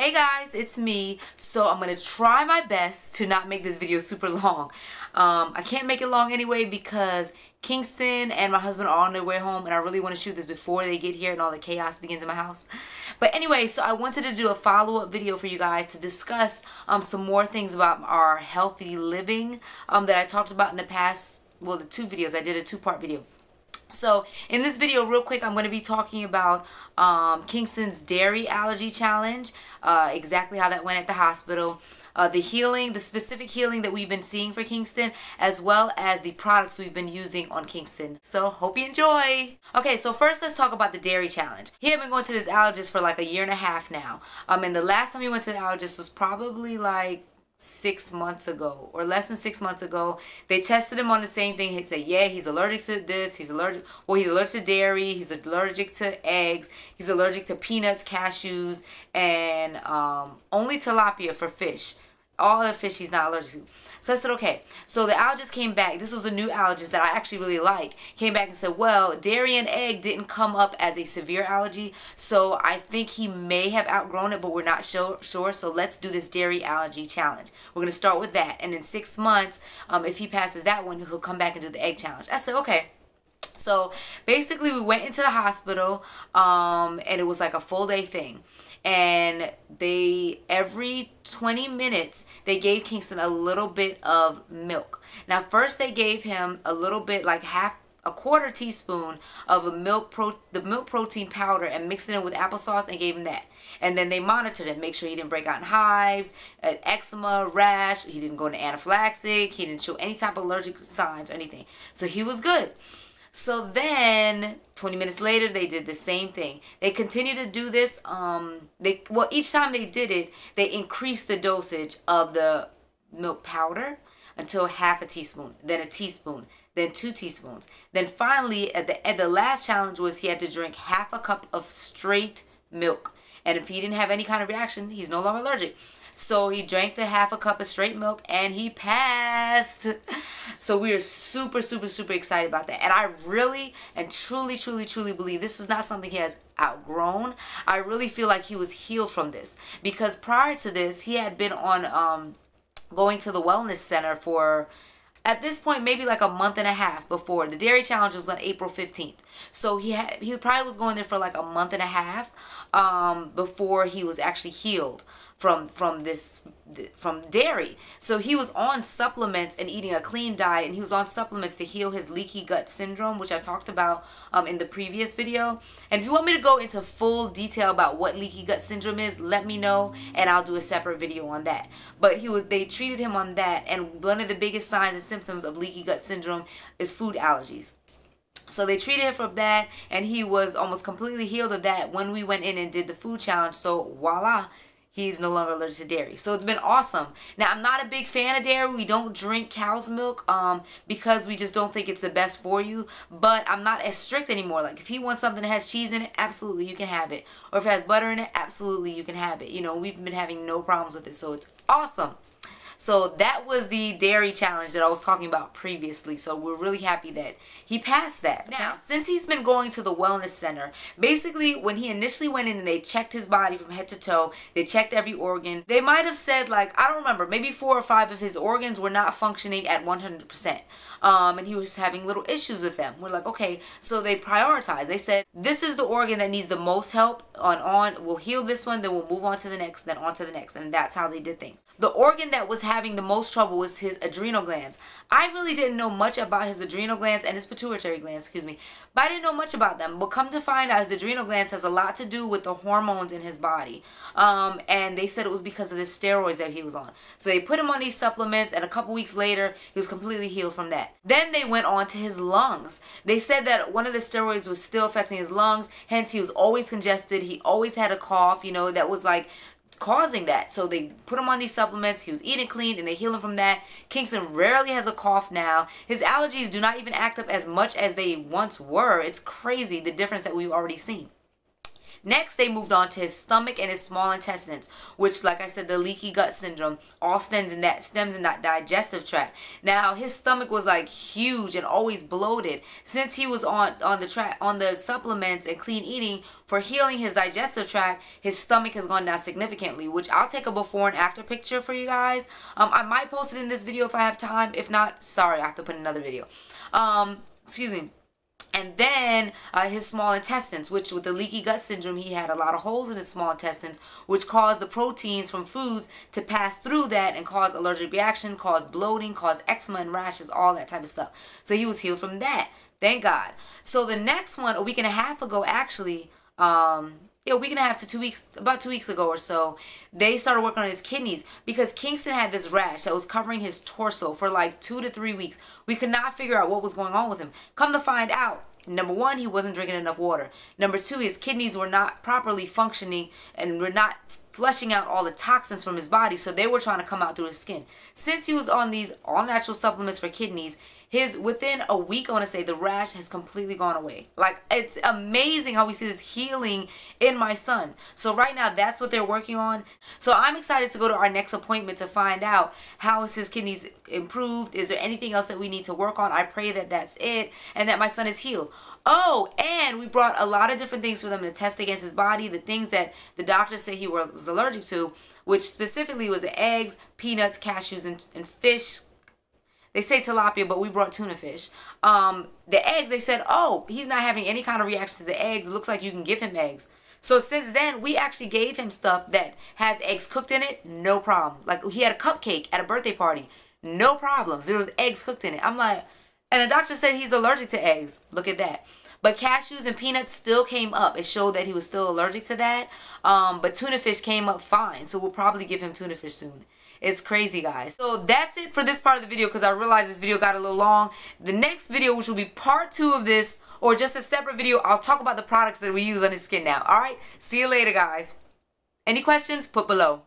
Hey guys, it's me. So I'm going to try my best to not make this video super long. I can't make it long anyway because Kingston and my husband are on their way home and I really want to shoot this before they get here and all the chaos begins in my house. But anyway, so I wanted to do a follow-up video for you guys to discuss some more things about our healthy living that I talked about in the past, well, the two videos. I did a two-part video. So in this video, real quick, I'm going to be talking about Kingston's dairy allergy challenge, exactly how that went at the hospital, the healing, the specific healing that we've been seeing for Kingston, as well as the products we've been using on Kingston. So hope you enjoy. Okay, so first let's talk about the dairy challenge. He had been going to this allergist for like 1.5 years now. And the last time he went to the allergist was probably like 6 months ago or less than 6 months ago. They tested him on the same thing. He said, yeah, he's allergic to this, he's allergic to dairy, he's allergic to eggs, he's allergic to peanuts, cashews, and only tilapia for fish. All the fish he's not allergic to. So I said, okay. So the allergist came back. This was a new allergist that I actually really like. Came back and said, well, dairy and egg didn't come up as a severe allergy, so I think he may have outgrown it, but we're not sure. So let's do this dairy allergy challenge. We're going to start with that. And in 6 months, if he passes that one, he'll come back and do the egg challenge. I said, okay. So basically we went into the hospital and it was like a full day thing. And they, every 20 minutes, they gave Kingston a little bit of milk. Now, first they gave him a little bit, like a quarter teaspoon of the milk protein powder and mixed it in with applesauce and gave him that. And then they monitored him, make sure he didn't break out in hives, eczema, rash, he didn't go into anaphylaxis, he didn't show any type of allergic signs or anything. So he was good. So then 20 minutes later, they did the same thing. They continued to do this. Each time they did it, they increased the dosage of the milk powder until half a teaspoon, then a teaspoon, then 2 teaspoons. Then finally, at the last challenge was he had to drink half a cup of straight milk. And if he didn't have any kind of reaction, he's no longer allergic. So he drank the half a cup of straight milk and he passed. So we are super, super, super excited about that. And I really and truly, truly, truly believe this is not something he has outgrown. I really feel like he was healed from this. Because prior to this, he had been on going to the wellness center for, at this point, maybe like 1.5 months before. The dairy challenge was on April 15th. So he probably was going there for like 1.5 months before he was actually healed from dairy. So he was on supplements and eating a clean diet, and he was on supplements to heal his leaky gut syndrome, which I talked about in the previous video. And if you want me to go into full detail about what leaky gut syndrome is, let me know and I'll do a separate video on that. But they treated him on that, and one of the biggest signs and symptoms of leaky gut syndrome is food allergies. So they treated him from that, and he was almost completely healed of that when we went in and did the food challenge. So voila, he's no longer allergic to dairy. So it's been awesome. Now, I'm not a big fan of dairy. We don't drink cow's milk because we just don't think it's the best for you. But I'm not as strict anymore. Like, if he wants something that has cheese in it, absolutely, you can have it. Or if it has butter in it, absolutely, you can have it. You know, we've been having no problems with it. So it's awesome. So that was the dairy challenge that I was talking about previously. So we're really happy that he passed that. Now, since he's been going to the wellness center, basically when he initially went in and they checked his body from head to toe, they checked every organ. They might have said, like, I don't remember, maybe 4 or 5 of his organs were not functioning at 100%. And he was having little issues with them. We're like, okay, so they prioritized. They said, this is the organ that needs the most help we'll heal this one, then we'll move on to the next, then on to the next. And that's how they did things. The organ that was having the most trouble was his adrenal glands. I really didn't know much about his adrenal glands and his pituitary glands, excuse me. But I didn't know much about them. But come to find out, his adrenal glands has a lot to do with the hormones in his body. And they said it was because of the steroids that he was on. So they put him on these supplements, and a couple weeks later, he was completely healed from that. Then they went on to his lungs. They said that one of the steroids was still affecting his lungs, hence he was always congested. He always had a cough, you know, that was like causing that. So they put him on these supplements. He was eating clean and they healed him from that. Kingston rarely has a cough now. His allergies do not even act up as much as they once were. It's crazy the difference that we've already seen. Next, they moved on to his stomach and his small intestines, which, like I said, the leaky gut syndrome all stems in that digestive tract. Now, his stomach was like huge and always bloated. Since he was on the supplements and clean eating for healing his digestive tract, his stomach has gone down significantly, which I'll take a before and after picture for you guys. I might post it in this video if I have time. If not, sorry, I have to put in another video. Excuse me. And then his small intestines, which with the leaky gut syndrome, he had a lot of holes in his small intestines, which caused the proteins from foods to pass through that and cause allergic reaction, cause bloating, cause eczema and rashes, all that type of stuff. So he was healed from that. Thank God. So the next one, a week and a half ago, actually, a week and a half to 2 weeks, about 2 weeks ago or so, they started working on his kidneys because Kingston had this rash that was covering his torso for like 2 to 3 weeks. We could not figure out what was going on with him. Come to find out, number one, he wasn't drinking enough water. Number two, his kidneys were not properly functioning and were not flushing out all the toxins from his body, so they were trying to come out through his skin. Since he was on these all-natural supplements for kidneys, within a week, I want to say, the rash has completely gone away. Like, it's amazing how we see this healing in my son. So right now, that's what they're working on. So I'm excited to go to our next appointment to find out how is his kidneys improved. Is there anything else that we need to work on? I pray that that's it and that my son is healed. Oh, and we brought a lot of different things for them to test against his body, the things that the doctor said he was allergic to, which specifically was the eggs, peanuts, cashews, and fish. They say tilapia, but we brought tuna fish. The eggs, they said, oh, he's not having any kind of reaction to the eggs. It looks like you can give him eggs. So since then, we actually gave him stuff that has eggs cooked in it, no problem. Like, he had a cupcake at a birthday party, no problems. There was eggs cooked in it. I'm like, and the doctor said he's allergic to eggs. Look at that. But cashews and peanuts still came up. It showed that he was still allergic to that. But tuna fish came up fine. So we'll probably give him tuna fish soon. It's crazy, guys. So that's it for this part of the video because I realized this video got a little long. The next video, which will be part 2 of this or just a separate video, I'll talk about the products that we use on his skin now. Alright? See you later, guys. Any questions? Put below.